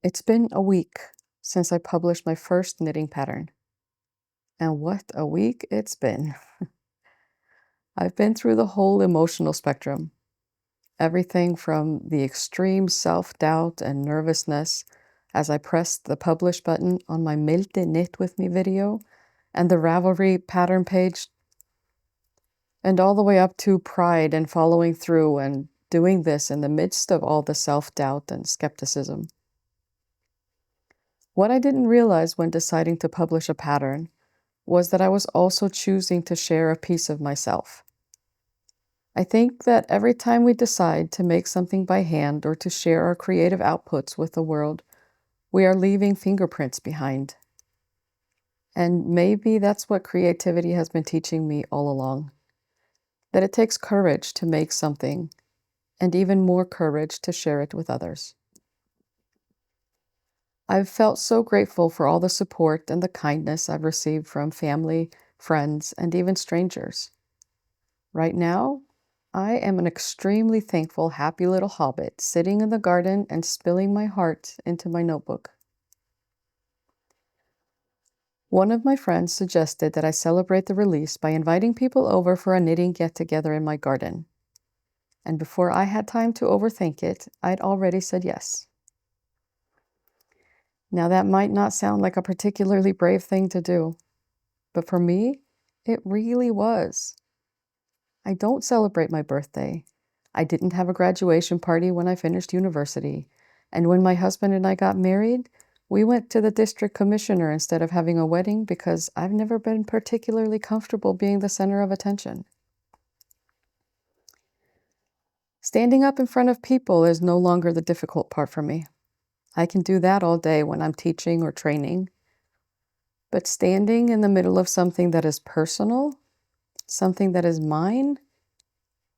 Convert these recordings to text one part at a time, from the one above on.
It's been a week since I published my first knitting pattern. And what a week it's been. I've been through the whole emotional spectrum. Everything from the extreme self-doubt and nervousness as I pressed the publish button on my Milde Knit With Me video and the Ravelry pattern page, and all the way up to pride and following through and doing this in the midst of all the self-doubt and skepticism. What I didn't realize when deciding to publish a pattern was that I was also choosing to share a piece of myself. I think that every time we decide to make something by hand or to share our creative outputs with the world, we are leaving fingerprints behind. And maybe that's what creativity has been teaching me all along. That it takes courage to make something, and even more courage to share it with others. I've felt so grateful for all the support and the kindness I've received from family, friends, and even strangers. Right now, I am an extremely thankful, happy little hobbit sitting in the garden and spilling my heart into my notebook. One of my friends suggested that I celebrate the release by inviting people over for a knitting get-together in my garden. And before I had time to overthink it, I'd already said yes. Now that might not sound like a particularly brave thing to do, but for me, it really was. I don't celebrate my birthday. I didn't have a graduation party when I finished university. And when my husband and I got married, we went to the district commissioner instead of having a wedding because I've never been particularly comfortable being the center of attention. Standing up in front of people is no longer the difficult part for me. I can do that all day when I'm teaching or training. But standing in the middle of something that is personal, something that is mine,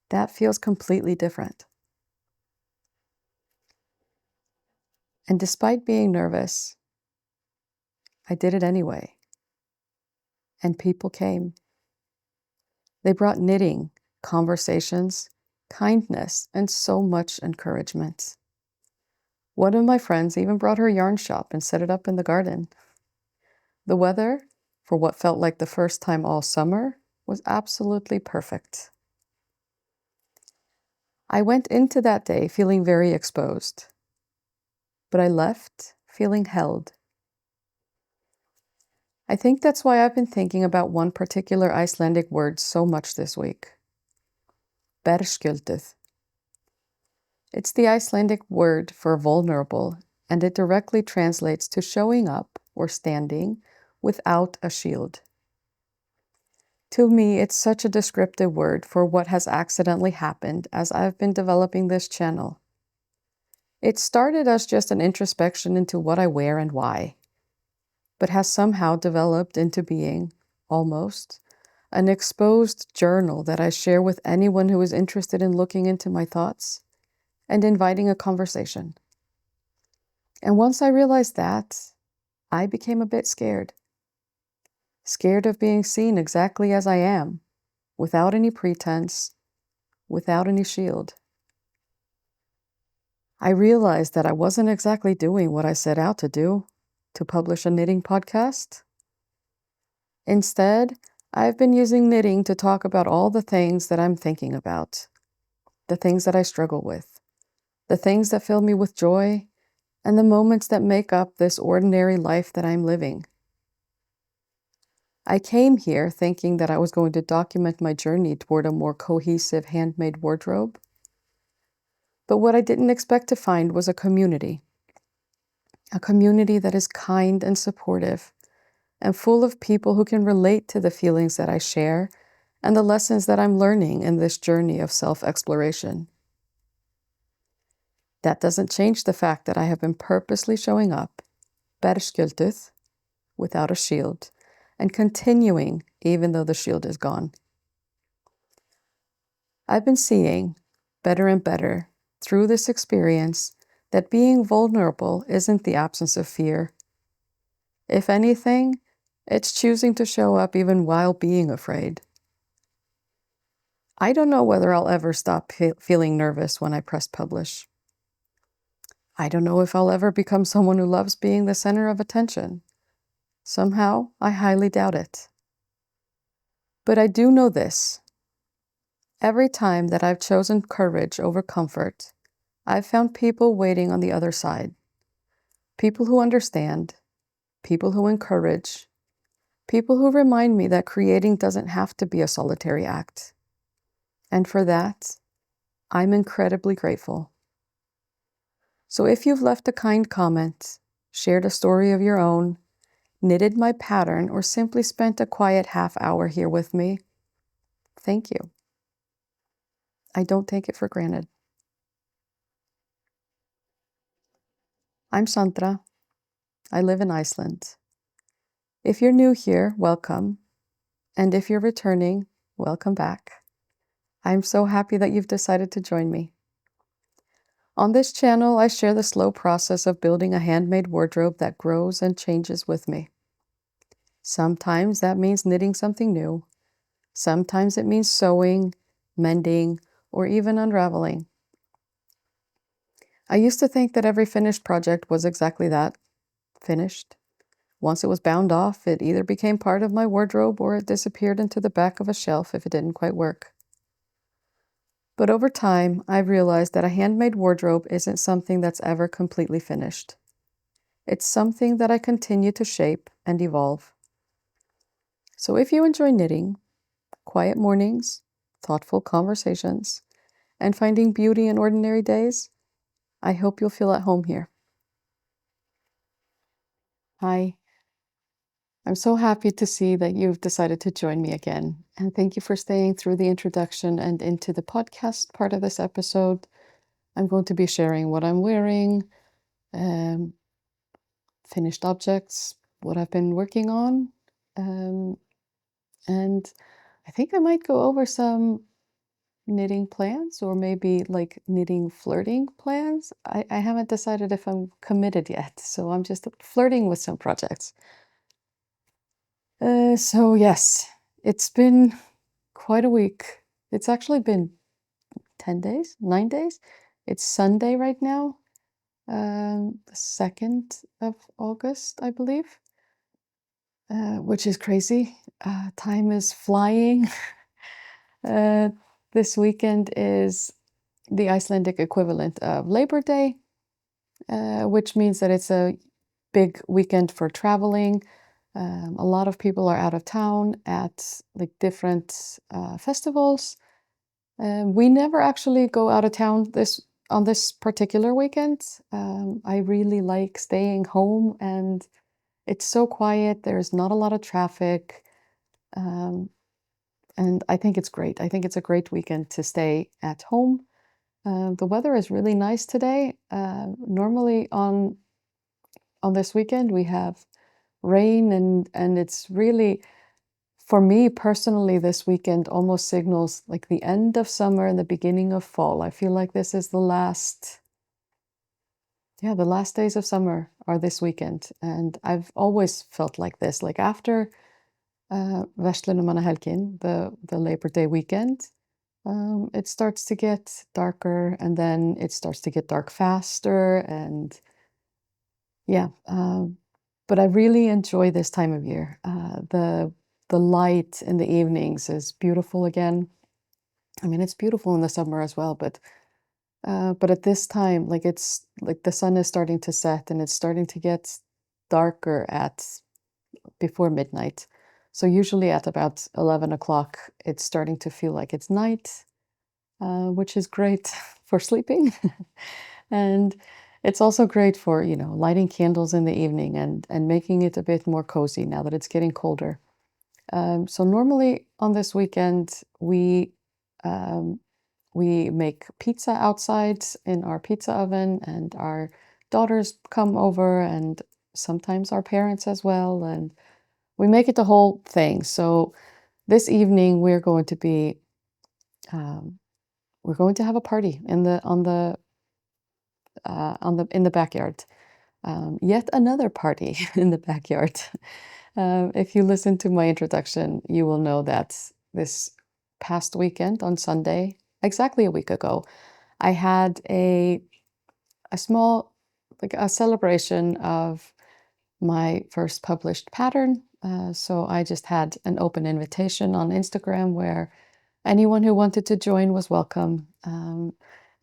that feels completely different. And despite being nervous, I did it anyway. And people came. They brought knitting, conversations, kindness, and so much encouragement. One of my friends even brought her yarn shop and set it up in the garden. The weather, for what felt like the first time all summer, was absolutely perfect. I went into that day feeling very exposed, but I left feeling held. I think that's why I've been thinking about one particular Icelandic word so much this week. Berskjölduð. It's the Icelandic word for vulnerable, and it directly translates to showing up or standing without a shield. To me, it's such a descriptive word for what has accidentally happened as I've been developing this channel. It started as just an introspection into what I wear and why, but has somehow developed into being, almost, an exposed journal that I share with anyone who is interested in looking into my thoughts and inviting a conversation. And once I realized that, I became a bit scared. Scared of being seen exactly as I am, without any pretense, without any shield. I realized that I wasn't exactly doing what I set out to do, to publish a knitting podcast. Instead, I've been using knitting to talk about all the things that I'm thinking about, the things that I struggle with, the things that fill me with joy, and the moments that make up this ordinary life that I'm living. I came here thinking that I was going to document my journey toward a more cohesive handmade wardrobe. But what I didn't expect to find was a community that is kind and supportive and full of people who can relate to the feelings that I share and the lessons that I'm learning in this journey of self-exploration. That doesn't change the fact that I have been purposely showing up, berskjölduð, without a shield, and continuing even though the shield is gone. I've been seeing, better and better, through this experience, that being vulnerable isn't the absence of fear. If anything, it's choosing to show up even while being afraid. I don't know whether I'll ever stop feeling nervous when I press publish. I don't know if I'll ever become someone who loves being the center of attention. Somehow, I highly doubt it. But I do know this. Every time that I've chosen courage over comfort, I've found people waiting on the other side. People who understand, people who encourage, people who remind me that creating doesn't have to be a solitary act. And for that, I'm incredibly grateful. So if you've left a kind comment, shared a story of your own, knitted my pattern, or simply spent a quiet half hour here with me, thank you. I don't take it for granted. I'm Sandra. I live in Iceland. If you're new here, welcome. And if you're returning, welcome back. I'm so happy that you've decided to join me. On this channel, I share the slow process of building a handmade wardrobe that grows and changes with me. Sometimes that means knitting something new. Sometimes it means sewing, mending, or even unraveling. I used to think that every finished project was exactly that, finished. Once it was bound off, it either became part of my wardrobe or it disappeared into the back of a shelf if it didn't quite work. But over time, I've realized that a handmade wardrobe isn't something that's ever completely finished. It's something that I continue to shape and evolve. So if you enjoy knitting, quiet mornings, thoughtful conversations, and finding beauty in ordinary days, I hope you'll feel at home here. Hi. I'm so happy to see that you've decided to join me again. And thank you for staying through the introduction and into the podcast part of this episode. I'm going to be sharing what I'm wearing, um, finished objects, what I've been working on. And I think I might go over some knitting plans or maybe like knitting flirting plans. I haven't decided if I'm committed yet, so I'm just flirting with some projects. So yes, it's been quite a week. It's actually been 10 days, 9 days. It's Sunday right now, the 2nd of August, I believe, which is crazy. Time is flying. Uh, this weekend is the Icelandic equivalent of Labor Day, which means that it's a big weekend for traveling. A lot of people are out of town at like different festivals. We never actually go out of town on this particular weekend. I really like staying home, and it's so quiet. There's not a lot of traffic, and I think it's great. I think it's a great weekend to stay at home. The weather is really nice today. Normally on this weekend we have rain, and it's really, for me personally, this weekend almost signals like the end of summer and the beginning of fall. I feel like this is the last days of summer are this weekend, and I've always felt like this. Like after Verslunarmannahelgin, the Labor Day weekend, it starts to get darker, and then it starts to get dark faster, and yeah. But I really enjoy this time of year. The light in the evenings is beautiful again. I mean, it's beautiful in the summer as well, but at this time, like it's like the sun is starting to set and it's starting to get darker at before midnight. So usually at about 11 o'clock, it's starting to feel like it's night, which is great for sleeping. And it's also great for, lighting candles in the evening and making it a bit more cozy now that it's getting colder. So normally on this weekend, um, we make pizza outside in our pizza oven, and our daughters come over, and sometimes our parents as well, and we make it the whole thing. So this evening um, we're going to have a party in the backyard. Yet another party in the backyard. If you listen to my introduction, you will know that this past weekend on Sunday, exactly a week ago, I had a small like a celebration of my first published pattern. So I just had an open invitation on Instagram where anyone who wanted to join was welcome. And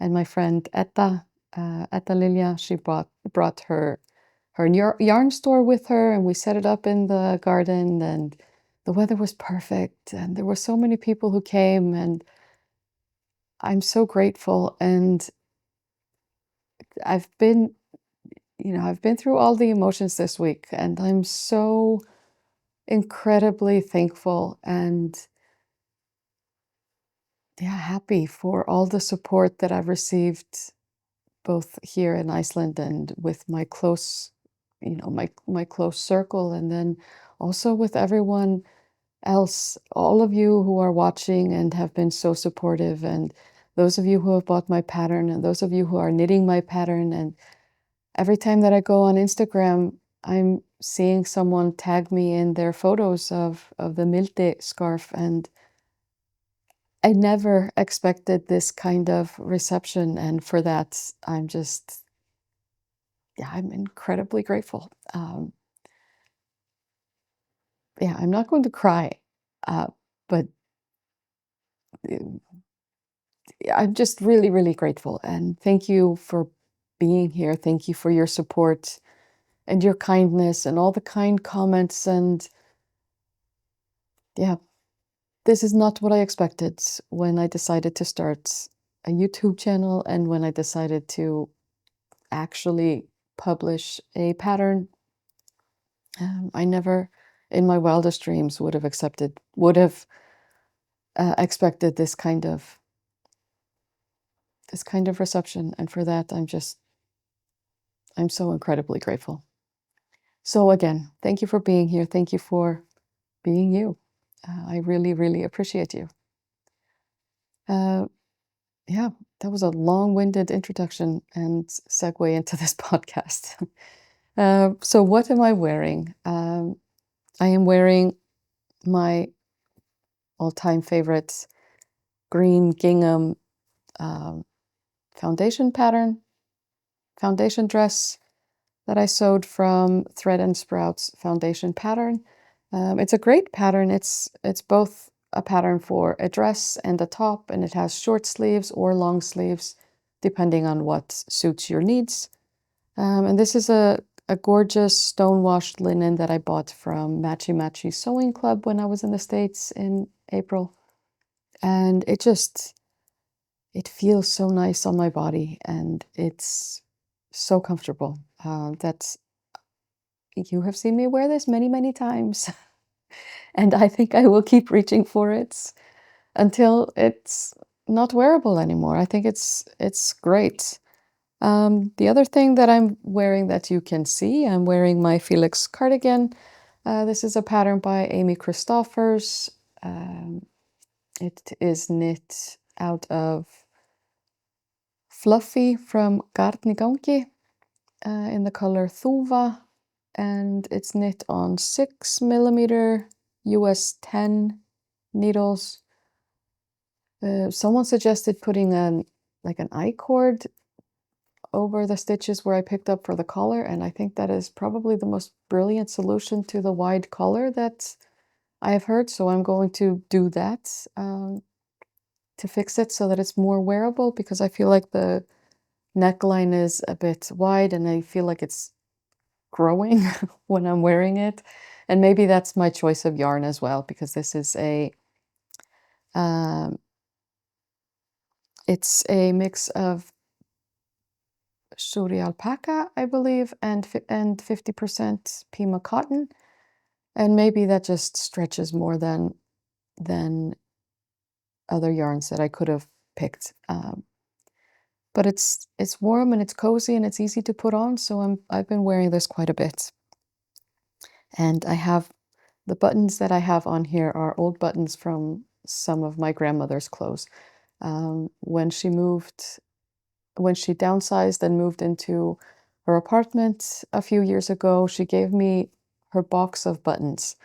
my friend Etta Lilia, she brought her yarn store with her, and we set it up in the garden, and the weather was perfect, and there were so many people who came, and I'm so grateful. And I've been, I've been through all the emotions this week, and I'm so incredibly thankful and happy for all the support that I've received both here in Iceland and with my close, my close circle, and then also with everyone else, all of you who are watching and have been so supportive, and those of you who have bought my pattern, and those of you who are knitting my pattern. And every time that I go on Instagram, I'm seeing someone tag me in their photos of the Milde scarf, and I never expected this kind of reception, and for that, I'm incredibly grateful. I'm not going to cry, but I'm just really, really grateful, and thank you for being here. Thank you for your support and your kindness and all the kind comments. And this is not what I expected when I decided to start a YouTube channel and when I decided to actually publish a pattern. I never, in my wildest dreams, would have expected this kind of reception, and for that, I'm so incredibly grateful. So again, thank you for being here. Thank you for being you. I really, really appreciate you. Yeah, that was a long-winded introduction and segue into this podcast. So what am I wearing? I am wearing my all-time favorite green gingham foundation dress that I sewed from Thread and Sprouts foundation pattern. It's a great pattern. It's both a pattern for a dress and a top, and it has short sleeves or long sleeves, depending on what suits your needs. And this is a gorgeous stone-washed linen that I bought from Matchy Matchy Sewing Club when I was in the States in April. And it feels so nice on my body, and it's so comfortable. You have seen me wear this many, many times, and I think I will keep reaching for it until it's not wearable anymore. I think it's great. The other thing that I'm wearing that you can see, I'm wearing my Felix cardigan. This is a pattern by Amy Christoffers. It is knit out of Fluffy from Garn í gangi in the color Thuva, and it's knit on 6mm US 10 needles. Someone suggested putting an I-cord over the stitches where I picked up for the collar, and I think that is probably the most brilliant solution to the wide collar that I have heard, so I'm going to do that to fix it so that it's more wearable, because I feel like the neckline is a bit wide and I feel like it's growing when I'm wearing it. And maybe that's my choice of yarn as well, because this is it's a mix of Suri alpaca, I believe, and 50% Pima cotton. And maybe that just stretches more than other yarns that I could have picked. But it's warm and it's cozy and it's easy to put on, so I've been wearing this quite a bit. And I have the buttons that I have on here are old buttons from some of my grandmother's clothes. When she downsized and moved into her apartment a few years ago, she gave me her box of buttons,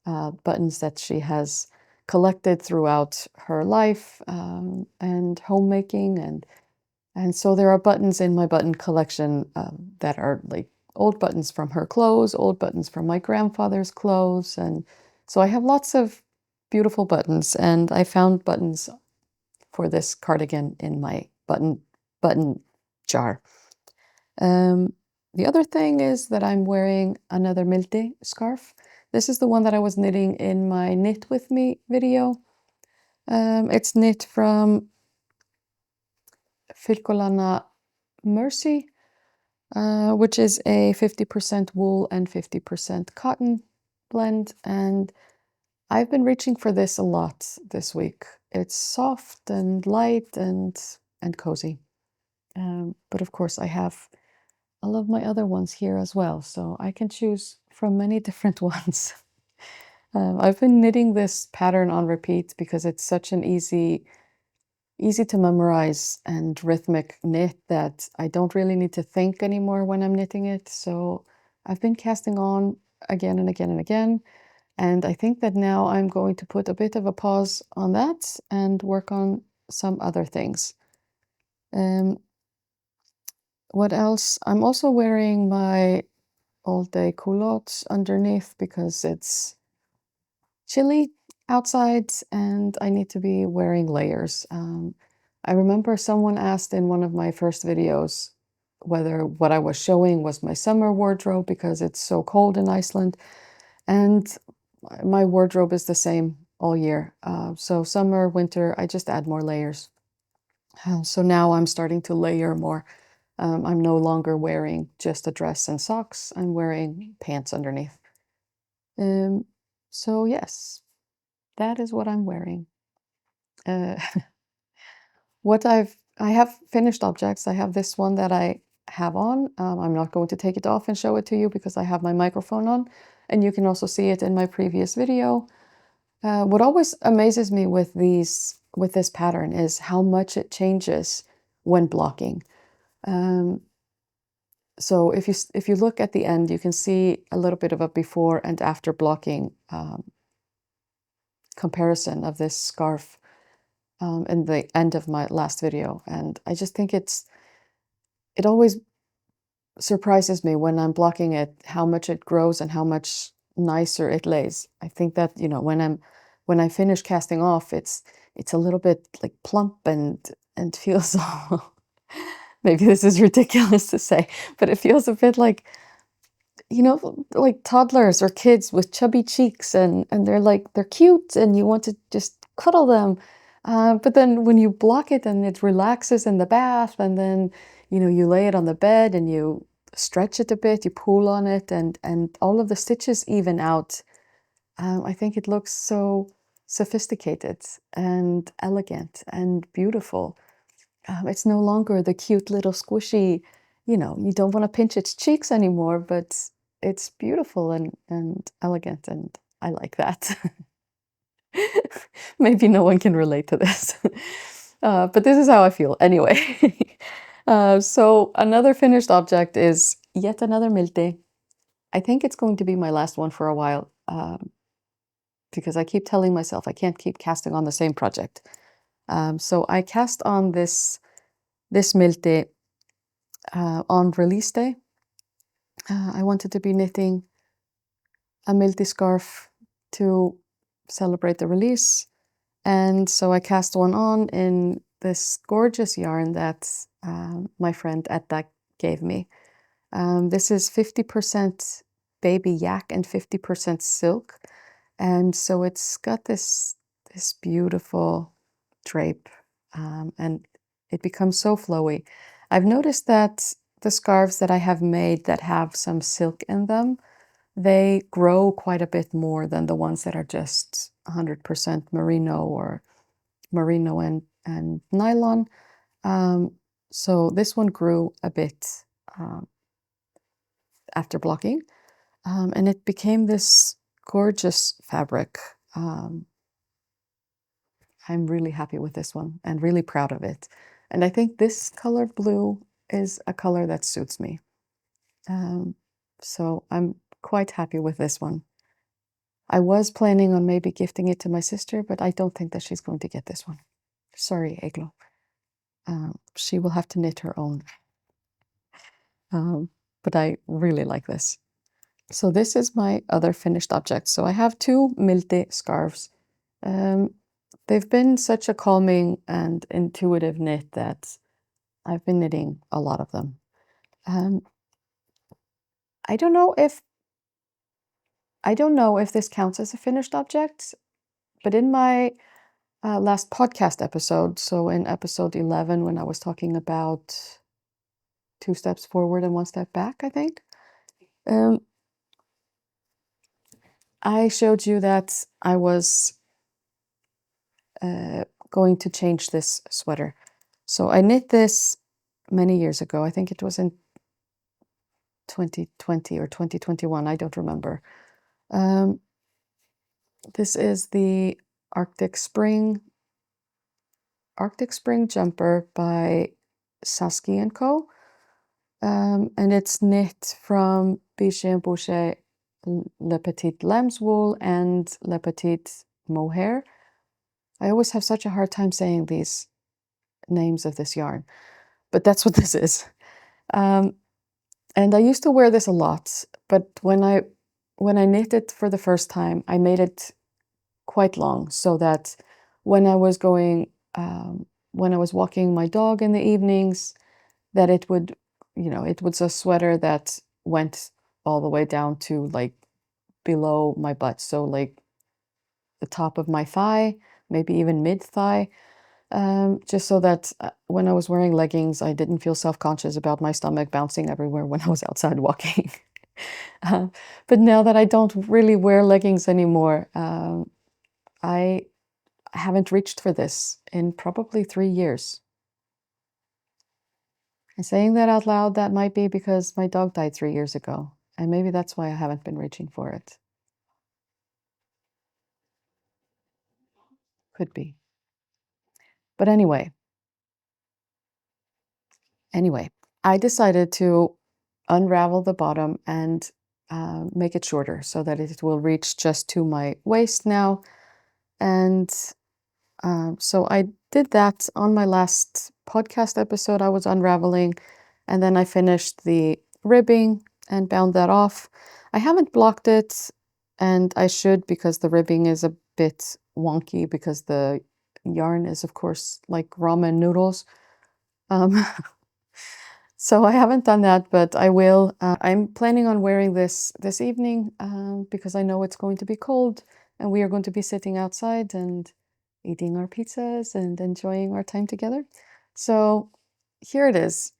buttons that she has collected throughout her life and homemaking. And And so there are buttons in my button collection that are like old buttons from her clothes, old buttons from my grandfather's clothes. And so I have lots of beautiful buttons, and I found buttons for this cardigan in my button jar. The other thing is that I'm wearing another Milde scarf. This is the one that I was knitting in my Knit With Me video. It's knit from Filkolana Mercy, which is a 50% wool and 50% cotton blend. And I've been reaching for this a lot this week. It's soft and light and cozy. But of course, I have all of my other ones here as well, so I can choose from many different ones. I've been knitting this pattern on repeat because it's such an easy to memorize and rhythmic knit that I don't really need to think anymore when I'm knitting it. So I've been casting on again and again and again. And I think that now I'm going to put a bit of a pause on that and work on some other things. What else? I'm also wearing my all-day culottes underneath because it's chilly outside and I need to be wearing layers. I remember someone asked in one of my first videos whether what I was showing was my summer wardrobe because it's so cold in Iceland. And my wardrobe is the same all year. So summer, winter, I just add more layers. So now I'm starting to layer more. I'm no longer wearing just a dress and socks. I'm wearing pants underneath. So yes, that is what I'm wearing. Uh, I have finished objects. I have this one that I have on. I'm not going to take it off and show it to you because I have my microphone on, and you can also see it in my previous video. What always amazes me with this pattern is how much it changes when blocking. So if you look at the end, you can see a little bit of a before and after blocking comparison of this scarf in the end of my last video. And I just think it always surprises me when I'm blocking it, how much it grows and how much nicer it lays. I think that, when I finish casting off, it's a little bit like plump and feels maybe this is ridiculous to say, but it feels a bit like, like toddlers or kids with chubby cheeks and they're cute and you want to just cuddle them. But then when you block it and it relaxes in the bath and then, you lay it on the bed and you stretch it a bit, you pull on it and all of the stitches even out. I think it looks so sophisticated and elegant and beautiful. It's no longer the cute little squishy, you don't want to pinch its cheeks anymore, but it's beautiful and elegant, and I like that. Maybe no one can relate to this, but this is how I feel anyway. So another finished object is yet another Milde. I think it's going to be my last one for a while because I keep telling myself I can't keep casting on the same project. So I cast on this Milde on release day. I wanted to be knitting a Milde scarf to celebrate the release. And so I cast one on in this gorgeous yarn that my friend Edda gave me. This is 50% baby yak and 50% silk. And so it's got this beautiful drape and it becomes so flowy. I've noticed that the scarves that I have made that have some silk in them, they grow quite a bit more than the ones that are just 100% merino or merino and nylon. So this one grew a bit after blocking, and it became this gorgeous fabric. I'm really happy with this one and really proud of it. And I think this color blue is a color that suits me. So I'm quite happy with this one. I was planning on maybe gifting it to my sister, but I don't think that she's going to get this one. Sorry, Eglo. She will have to knit her own. But I really like this. So this is my other finished object. So I have two milde scarves. They've been such a calming and intuitive knit that I've been knitting a lot of them. I don't know if this counts as a finished object, but in my last podcast episode, so in episode 11, when I was talking about 2 steps forward and 1 step back, I think, I showed you that I was going to change this sweater. So I knit this many years ago. I think it was in 2020 or 2021. I don't remember. This is the Arctic Spring jumper by Saski & Co. And it's knit from Biche & Boucher Le Petit Lamb's Wool and Le Petit Mohair. I always have such a hard time saying these names of this yarn, but that's what this is. And I used to wear this a lot, but when I knit it for the first time, I made it quite long so that when I was walking my dog in the evenings, that it would, it was a sweater that went all the way down to like below my butt. So like the top of my thigh, maybe even mid thigh. Just so that when I was wearing leggings, I didn't feel self-conscious about my stomach bouncing everywhere when I was outside walking. But now that I don't really wear leggings anymore, I haven't reached for this in probably 3 years. And saying that out loud, that might be because my dog died 3 years ago, and maybe that's why I haven't been reaching for it. Could be. But anyway, I decided to unravel the bottom and make it shorter so that it will reach just to my waist now. And so I did that on my last podcast episode. I was unraveling, and then I finished the ribbing and bound that off. I haven't blocked it, and I should, because the ribbing is a bit wonky because the yarn is, of course, like ramen noodles. So I haven't done that, but I will. I'm planning on wearing this evening because I know it's going to be cold and we are going to be sitting outside and eating our pizzas and enjoying our time together. So here it is.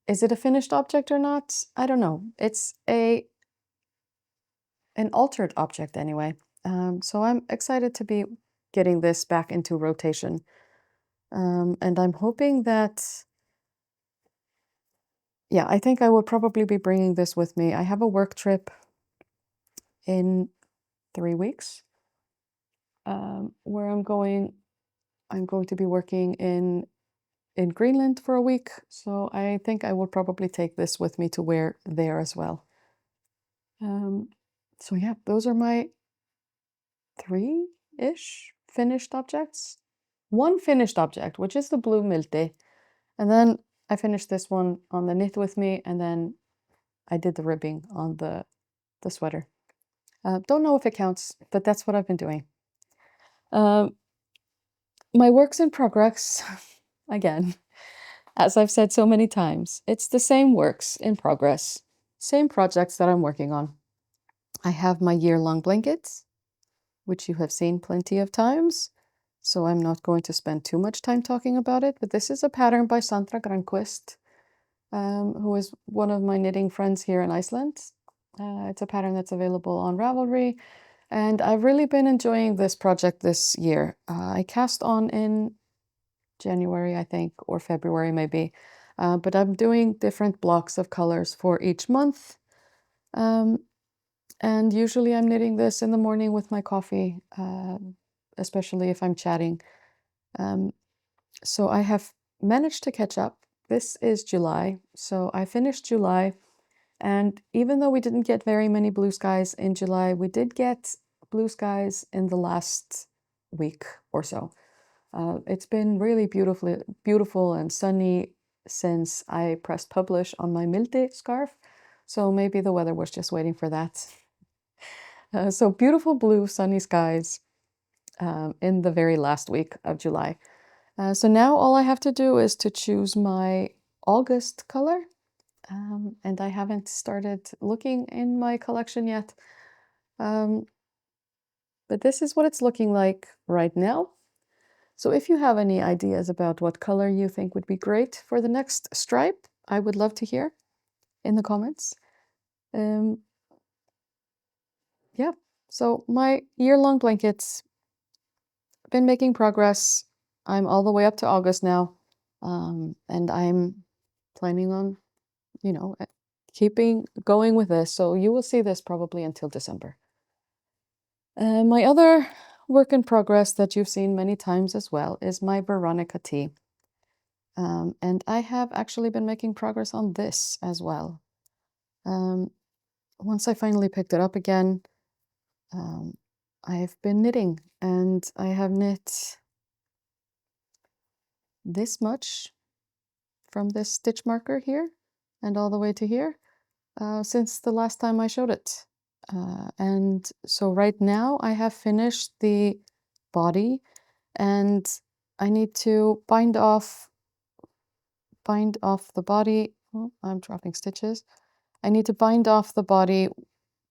Is it a finished object or not? I don't know. It's an altered object anyway. So I'm excited to be getting this back into rotation. And I'm hoping that, yeah, I think I will probably be bringing this with me. I have a work trip in 3 weeks where I'm going to be working in Greenland for a week. So I think I will probably take this with me to wear there as well. So yeah, those are my 3-ish finished objects. One finished object, which is the blue milde. And then I finished this one on the knit with me, and then I did the ribbing on the sweater. Don't know if it counts, but that's what I've been doing. My works in progress, again, as I've said so many times, it's the same works in progress, same projects that I'm working on. I have my year-long blankets, which you have seen plenty of times, so I'm not going to spend too much time talking about it, but this is a pattern by Sandra Granquist, who is one of my knitting friends here in Iceland. It's a pattern that's available on Ravelry, and I've really been enjoying this project this year. I cast on in January, I think, or February maybe, but I'm doing different blocks of colors for each month. And usually I'm knitting this in the morning with my coffee, especially if I'm chatting. So I have managed to catch up. This is July, so I finished July. And even though we didn't get very many blue skies in July, we did get blue skies in the last week or so. It's been really beautiful and sunny since I pressed publish on my Milde scarf, so maybe the weather was just waiting for that. So beautiful blue sunny skies in the very last week of July. So now all I have to do is to choose my August color, and I haven't started looking in my collection yet. But this is what it's looking like right now. So if you have any ideas about what color you think would be great for the next stripe, I would love to hear in the comments. Yeah, so my year-long blankets, been making progress. I'm all the way up to August now, and I'm planning on, keeping going with this. So you will see this probably until December. My other work in progress that you've seen many times as well is my Veronica tea. And I have actually been making progress on this as well. Once I finally picked it up again, I've been knitting, and I have knit this much from this stitch marker here and all the way to here since the last time I showed it. And so right now I have finished the body, and I need to bind off the body. Oh, I'm dropping stitches. I need to bind off the body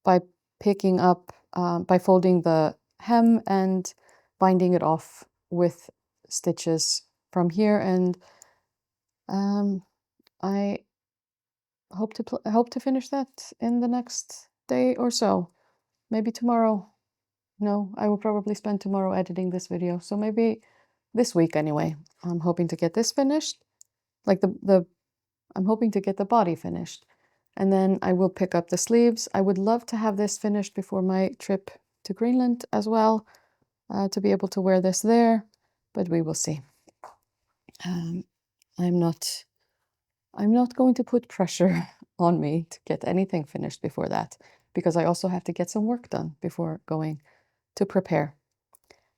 by picking up, by folding the hem and binding it off with stitches from here. And I hope to finish that in the next day or so. Maybe tomorrow. No, I will probably spend tomorrow editing this video. So maybe this week anyway. I'm hoping to get this finished. Like I'm hoping to get the body finished. And then I will pick up the sleeves. I would love to have this finished before my trip to Greenland as well, to be able to wear this there, but we will see. I'm not going to put pressure on me to get anything finished before that, because I also have to get some work done before going to prepare.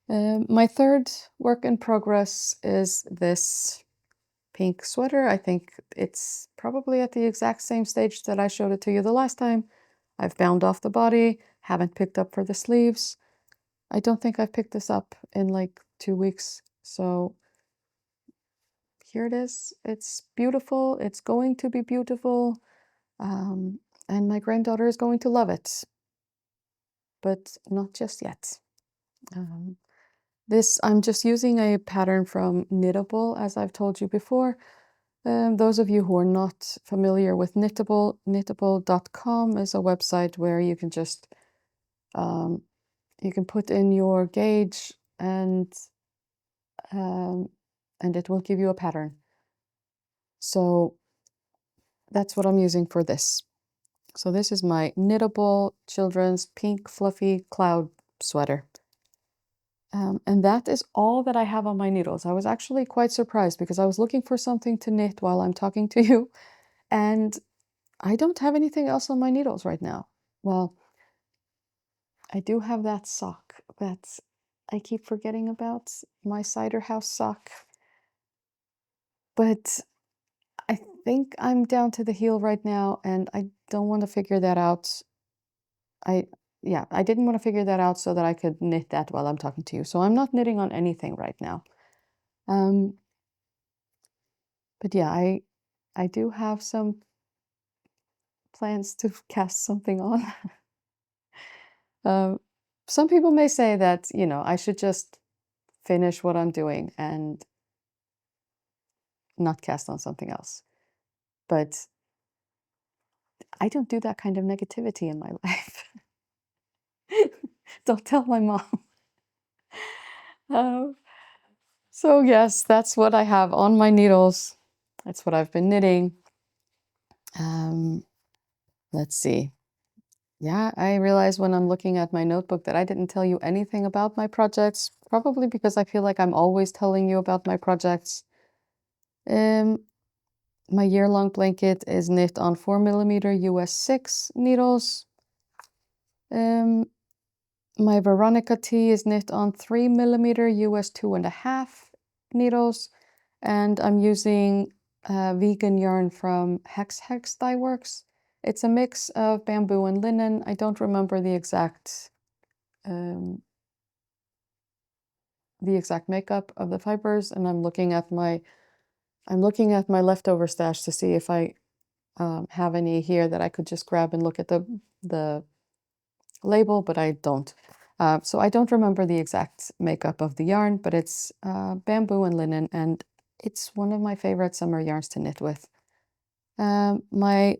My third work in progress is this pink sweater. I think it's probably at the exact same stage that I showed it to you the last time. I've bound off the body, haven't picked up for the sleeves. I don't think I've picked this up in like 2 weeks. So here it is. It's beautiful. It's going to be beautiful. And my granddaughter is going to love it, but not just yet. I'm just using a pattern from Knitable, as I've told you before. Those of you who are not familiar with Knitable, knitable.com is a website where you can just you can put in your gauge, and it will give you a pattern. So that's what I'm using for this. So this is my Knitable children's pink fluffy cloud sweater. And that is all that I have on my needles. I was actually quite surprised because I was looking for something to knit while I'm talking to you, and I don't have anything else on my needles right now. Well, I do have that sock that I keep forgetting about, my cider house sock. But I think I'm down to the heel right now, and I don't want to figure that out. I didn't want to figure that out so that I could knit that while I'm talking to you. So I'm not knitting on anything right now. But yeah, I do have some plans to cast something on. Some people may say that, I should just finish what I'm doing and not cast on something else. But I don't do that kind of negativity in my life. Don't tell my mom. So yes, that's what I have on my needles. That's what I've been knitting. Let's see. Yeah, I realize when I'm looking at my notebook that I didn't tell you anything about my projects, probably because I feel like I'm always telling you about my projects. My year-long blanket is knit on 4mm US 6 needles. My Veronica tee is knit on 3mm US 2.5 needles, and I'm using vegan yarn from Hex Dye Works. It's a mix of bamboo and linen. I don't remember um, the exact makeup of the fibers, and I'm looking at my leftover stash to see if I have any here that I could just grab and look at the label, but I don't. So I don't remember the exact makeup of the yarn, but it's bamboo and linen, and it's one of my favorite summer yarns to knit with. My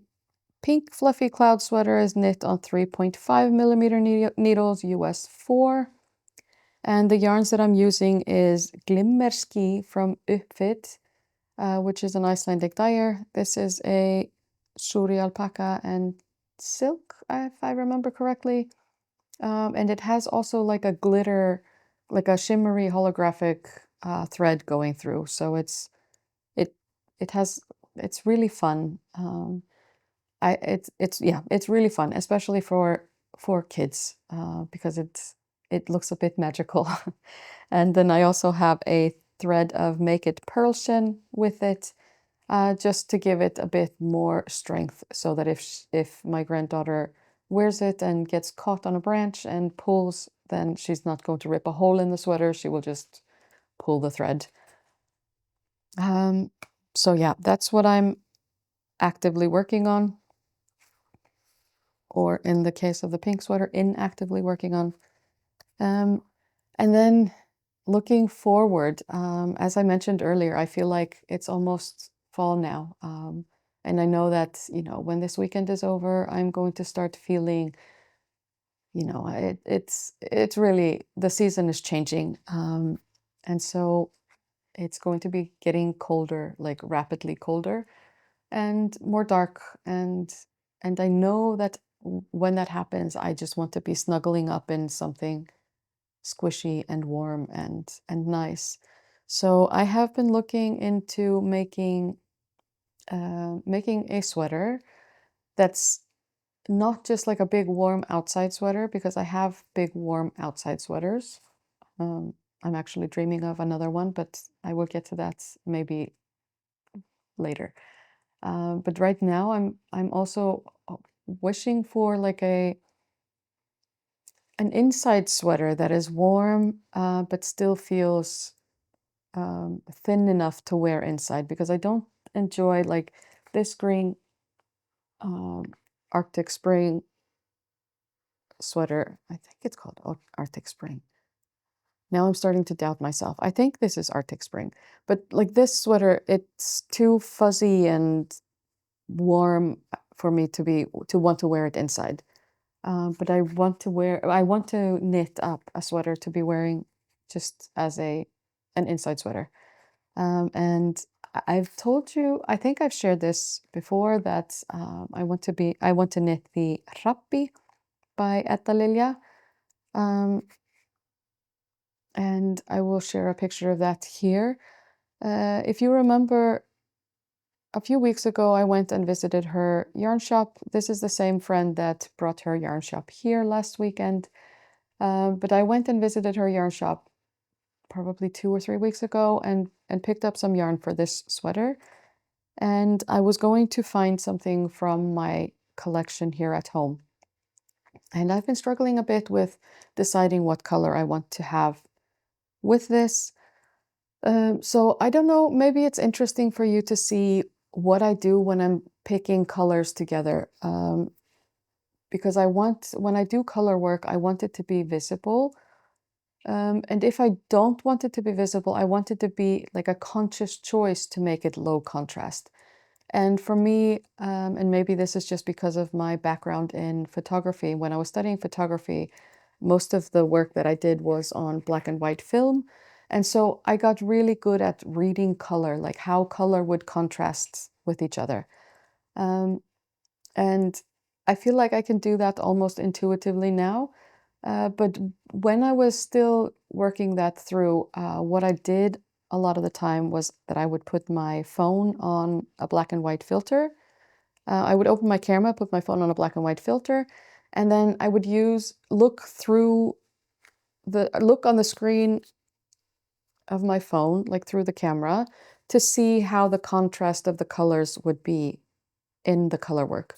pink fluffy cloud sweater is knit on 3.5 millimeter needles, US 4. And the yarns that I'm using is Glimmerski from Uppfit, which is an Icelandic dyer. This is a Shuri alpaca and silk, if I remember correctly. And it has also like a glitter, like a shimmery holographic thread going through. So it it's really fun. It's really fun, especially for kids, because it looks a bit magical. And then I also have a thread of Make It Pearlshin with it, just to give it a bit more strength, so that if my granddaughter wears it and gets caught on a branch and pulls, then she's not going to rip a hole in the sweater. She will just pull the thread. So yeah, that's what I'm actively working on, or in the case of the pink sweater, inactively working on. And then looking forward, as I mentioned earlier, I feel like it's almost fall now. And I know that, when this weekend is over, I'm going to start feeling, it's really, the season is changing. And so it's going to be getting colder, like rapidly colder and more dark. And I know that when that happens, I just want to be snuggling up in something squishy and warm and nice. So I have been looking into making a sweater that's not just like a big warm outside sweater, because I have big warm outside sweaters. I'm actually dreaming of another one, but I will get to that maybe later. But right now I'm also wishing for like an inside sweater that is warm, but still feels thin enough to wear inside, because I don't enjoy like this green Arctic Spring sweater. I think it's called Arctic Spring. Now I'm starting to doubt myself. I think this is Arctic Spring, but like this sweater, it's too fuzzy and warm for me to want to wear it inside. But I want to knit up a sweater to be wearing just as an inside sweater. And I've told you, I think I've shared this before, that I want to knit the Rappi by Etta Lilja. And I will share a picture of that here. If you remember, a few weeks ago, I went and visited her yarn shop. This is the same friend that brought her yarn shop here last weekend. But I went and visited her yarn shop probably 2 or 3 weeks ago and picked up some yarn for this sweater. And I was going to find something from my collection here at home. And I've been struggling a bit with deciding what color I want to have with this. So I don't know, maybe it's interesting for you to see what I do when I'm picking colors together. Because when I do color work, I want it to be visible. And if I don't want it to be visible, I want it to be like a conscious choice to make it low contrast. And for me, and maybe this is just because of my background in photography, when I was studying photography, most of the work that I did was on black and white film. And so I got really good at reading color, like how color would contrast with each other. And I feel like I can do that almost intuitively now. But when I was still working that through, what I did a lot of the time was that I would put my phone on a black and white filter. I would open my camera, put my phone on a black and white filter, and then I would look on the screen of my phone, like through the camera, to see how the contrast of the colors would be in the color work.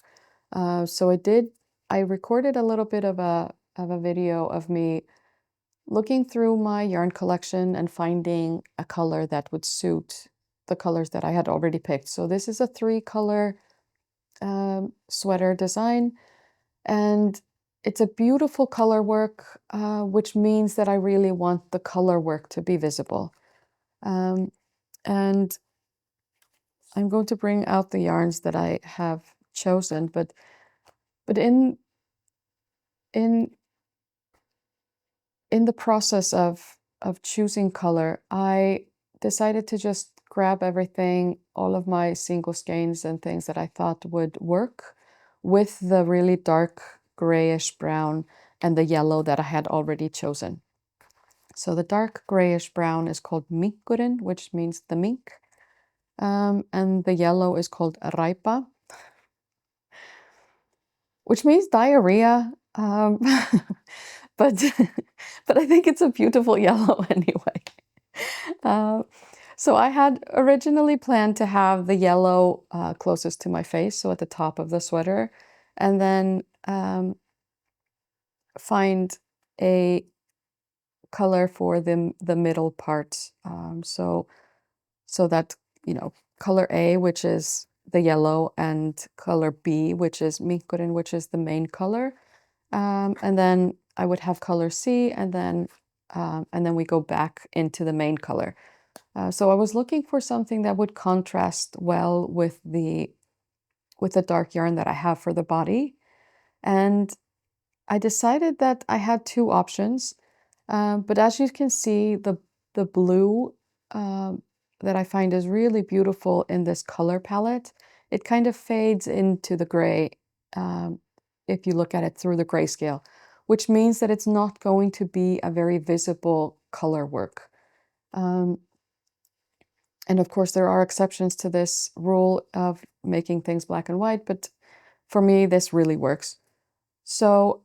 So I recorded a little bit of a video of me looking through my yarn collection and finding a color that would suit the colors that I had already picked. So this is a 3-color sweater design, and it's a beautiful color work, which means that I really want the color work to be visible. And I'm going to bring out the yarns that I have chosen, but in in the process of choosing color, I decided to just grab everything, all of my single skeins and things that I thought would work with the really dark grayish brown and the yellow that I had already chosen. So the dark grayish brown is called minkurinn, which means the mink, and the yellow is called raipa, which means diarrhea. But but I think it's a beautiful yellow anyway. Uh, so I had originally planned to have the yellow closest to my face, so at the top of the sweater, and then find a color for the middle part. So that, color A, which is the yellow, and color B, which is minkurinn, which is the main color. And then I would have color C, and then we go back into the main color. So I was looking for something that would contrast well with the dark yarn that I have for the body. And I decided that I had 2 options. But as you can see, the blue that I find is really beautiful in this color palette. It kind of fades into the gray if you look at it through the grayscale, which means that it's not going to be a very visible color work. And of course, there are exceptions to this rule of making things black and white, but for me, this really works. So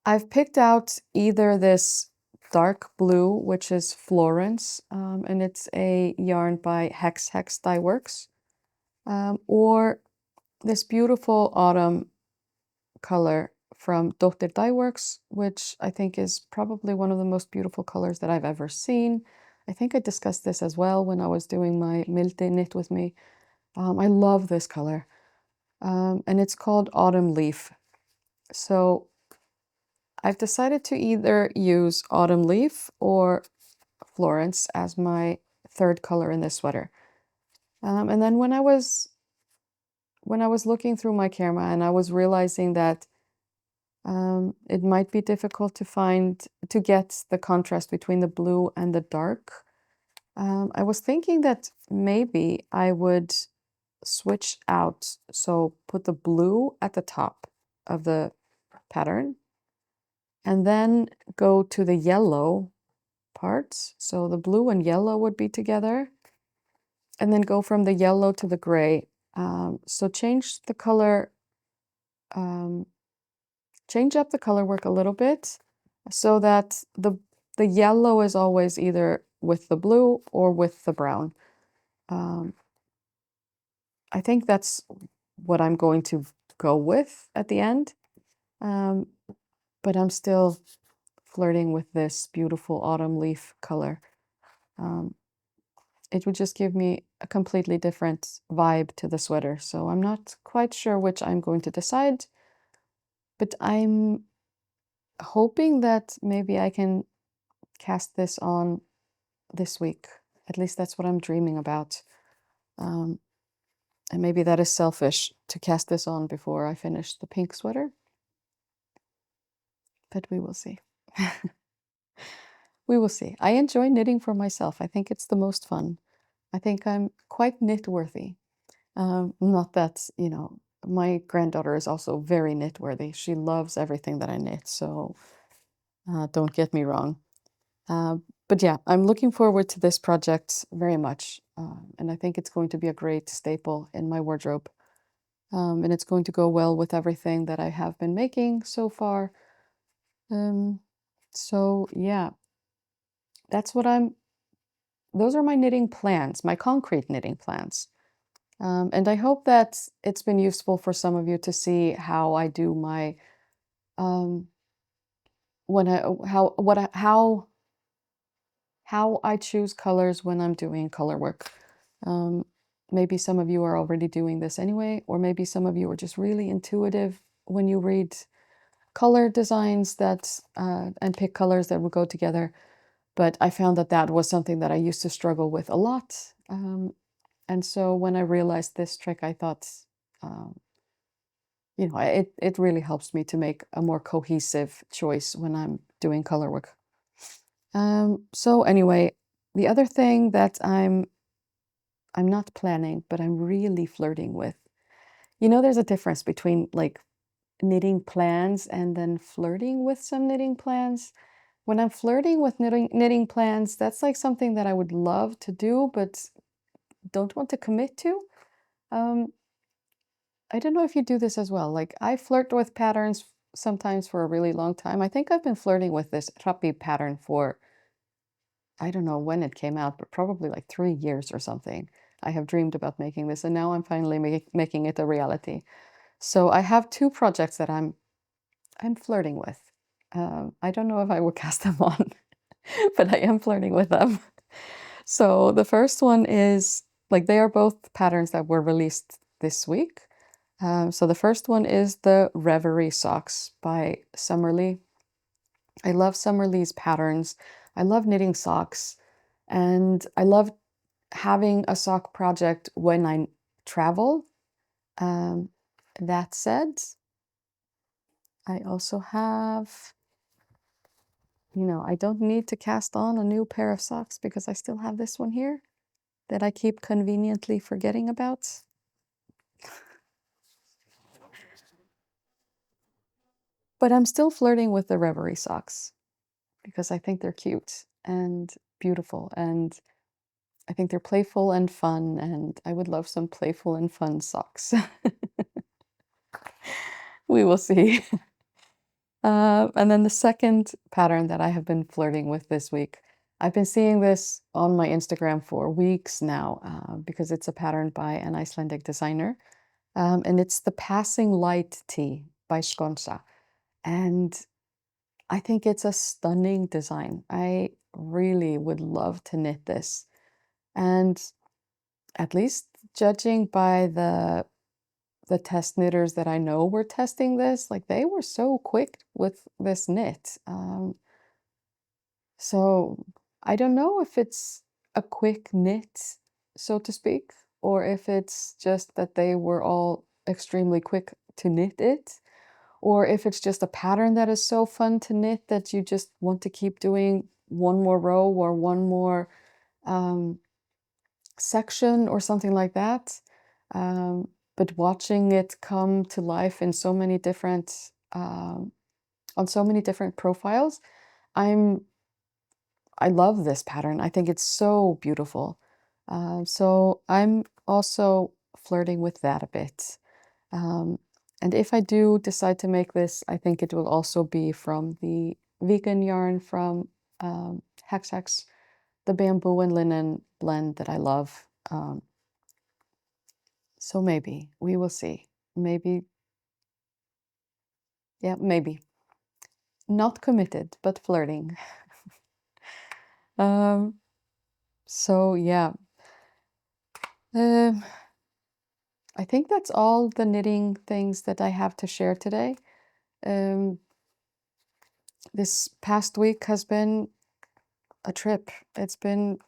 I've picked out either this dark blue, which is Florence, and it's a yarn by Hex Dye Works, or this beautiful autumn color from Dóttir Dye Works, which I think is probably one of the most beautiful colors that I've ever seen. I think I discussed this as well when I was doing my Milde knit with me. I love this color, and it's called Autumn Leaf. So I've decided to either use Autumn Leaf or Florence as my 3rd color in this sweater. And then when I was looking through my camera and I was realizing that it might be difficult to get the contrast between the blue and the dark, I was thinking that maybe I would switch out. So put the blue at the top of the pattern and then go to the yellow parts. So the blue and yellow would be together, and then go from the yellow to the gray. So change the color, change up the color work a little bit so that the yellow is always either with the blue or with the brown. I think that's what I'm going to go with at the end. But I'm still flirting with this beautiful autumn leaf color. It would just give me a completely different vibe to the sweater. So I'm not quite sure which I'm going to decide, but I'm hoping that maybe I can cast this on this week. At least that's what I'm dreaming about. And maybe that is selfish to cast this on before I finish the pink sweater, but we will see. We will see. I enjoy knitting for myself. I think it's the most fun. I think I'm quite knit-worthy. Not that, my granddaughter is also very knit-worthy. She loves everything that I knit, so don't get me wrong. But yeah, I'm looking forward to this project very much, and I think it's going to be a great staple in my wardrobe. And it's going to go well with everything that I have been making so far. So yeah, that's what I'm those are my knitting plans, my concrete knitting plans. And I hope that it's been useful for some of you to see how I do my um, when I how what I, how I choose colors when I'm doing color work. Um, Maybe some of you are already doing this anyway, or maybe some of you are just really intuitive when you read color designs that and pick colors that will go together. But I found that that was something that I used to struggle with a lot. And so when I realized this trick, I thought, um, it really helps me to make a more cohesive choice when I'm doing color work. So anyway, the other thing that I'm not planning, but I'm really flirting with. There's a difference between like knitting plans and then flirting with some knitting plans. When I'm flirting with knitting plans, that's like something that I would love to do, but don't want to commit to. Um, I don't know if you do this as well. Like I flirt with patterns sometimes for a really long time. I think I've been flirting with this Rappi pattern for, I don't know when it came out, but probably like 3 years or something. I have dreamed about making this, and now I'm finally making it a reality. So I have two projects that I'm flirting with. I don't know if I will cast them on, but I am flirting with them. So the first one is like they are both patterns that were released this week. So the first one is the Reverie Socks by Summerlee. I love Summerlee's patterns. I love knitting socks, and I love having a sock project when I travel. Um, that said, I also have, I don't need to cast on a new pair of socks because I still have this one here that I keep conveniently forgetting about. But I'm still flirting with the Reverie socks because I think they're cute and beautiful, and I think they're playful and fun, and I would love some playful and fun socks. We will see. And then the second pattern that I have been flirting with this week, I've been seeing this on my Instagram for weeks now because it's a pattern by an Icelandic designer. And it's the Passing Light Tee by Skonsa. And I think it's a stunning design. I really would love to knit this. And at least judging by the test knitters that I know were testing this, like they were so quick with this knit. So I don't know if it's a quick knit, so to speak, or if it's just that they were all extremely quick to knit it, or if it's just a pattern that is so fun to knit that you just want to keep doing one more row or one more um, section or something like that. But watching it come to life in so many different on so many different profiles, I'm I love this pattern. I think it's so beautiful. So I'm also flirting with that a bit. Um, and if I do decide to make this, I think it will also be from the vegan yarn from Hex Hex, the bamboo and linen blend that I love. So maybe we will see. Maybe, yeah, maybe. Not committed, but flirting. Um, so yeah. Um, I think that's all the knitting things that I have to share today. Um, this past week has been a trip. It's been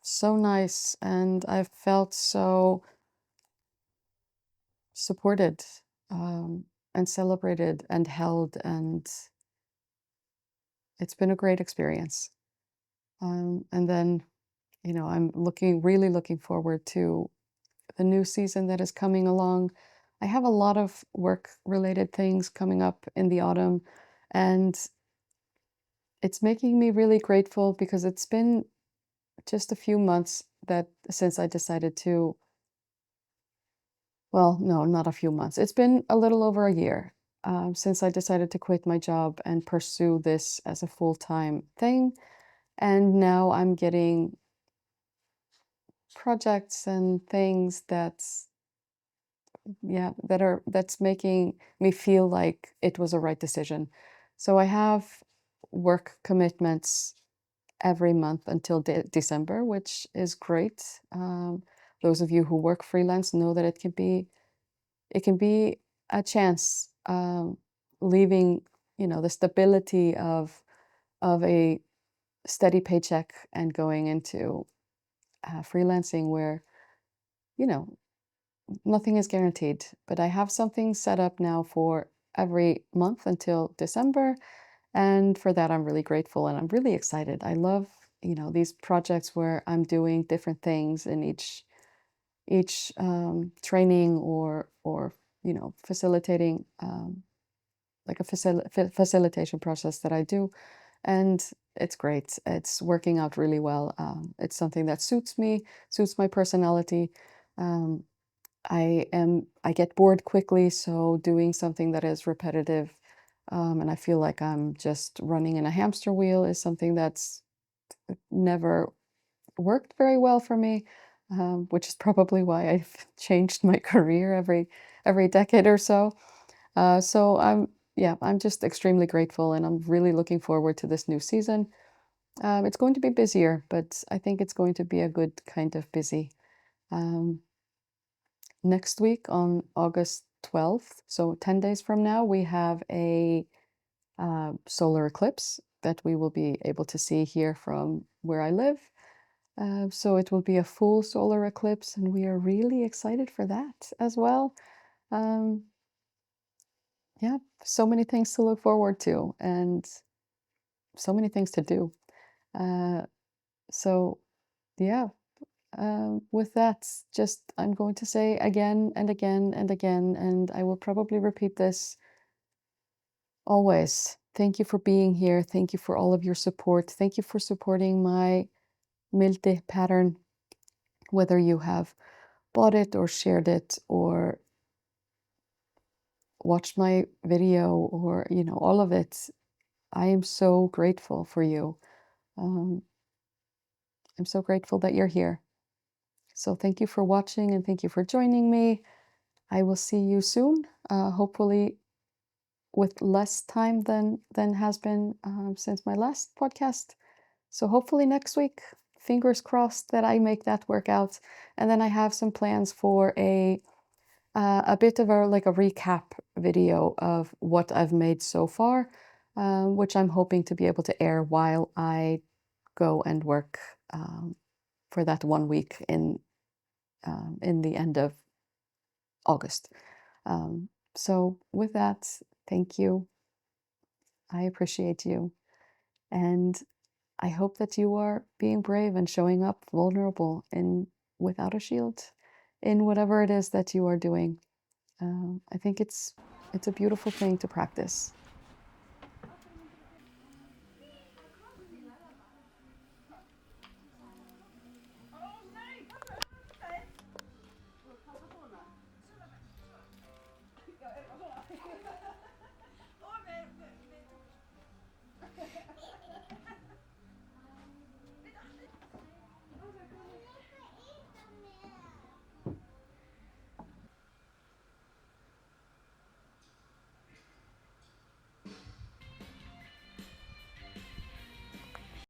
so nice, and I've felt so supported and celebrated and held, and it's been a great experience. And then, I'm really looking forward to the new season that is coming along. I have a lot of work-related things coming up in the autumn, and it's making me really grateful because it's been just a few months that since I decided to, well, no, not a few months. It's been a little over a year since I decided to quit my job and pursue this as a full-time thing. And now I'm getting projects and things that's making me feel like it was a right decision. So I have work commitments every month until December, which is great. Those of you who work freelance know that it can be a chance, leaving, the stability of a steady paycheck and going into freelancing where, you know, nothing is guaranteed. But I have something set up now for every month until December. And for that, I'm really grateful and I'm really excited. I love, these projects where I'm doing different things in each training or facilitating, like a facilitation process that I do. And it's great. It's working out really well. It's something that suits me, suits my personality. Um, I get bored quickly, so doing something that is repetitive, and I feel like I'm just running in a hamster wheel is something that's never worked very well for me, which is probably why I've changed my career every decade or so. So I'm just extremely grateful, and I'm really looking forward to this new season. It's going to be busier, but I think it's going to be a good kind of busy. Um, Next week on August 12th, so 10 days from now, we have a solar eclipse that we will be able to see here from where I live. So it will be a full solar eclipse, and we are really excited for that as well. Um, yeah, so many things to look forward to and so many things to do. Uh, so, yeah, with that, just I'm going to say again and again and again, and I will probably repeat this always. Thank you for being here. Thank you for all of your support. Thank you for supporting my Milde pattern, whether you have bought it or shared it or watched my video or, all of it. I am so grateful for you. Um, I'm so grateful that you're here. So thank you for watching and thank you for joining me. I will see you soon, hopefully with less time than has been since my last podcast. So hopefully next week, fingers crossed that I make that work out. And then I have some plans for a bit of a recap video of what I've made so far, which I'm hoping to be able to air while I go and work for that 1 week in the end of August. So with that, thank you. I appreciate you. And I hope that you are being brave and showing up vulnerable and without a shield in whatever it is that you are doing. I think it's a beautiful thing to practice.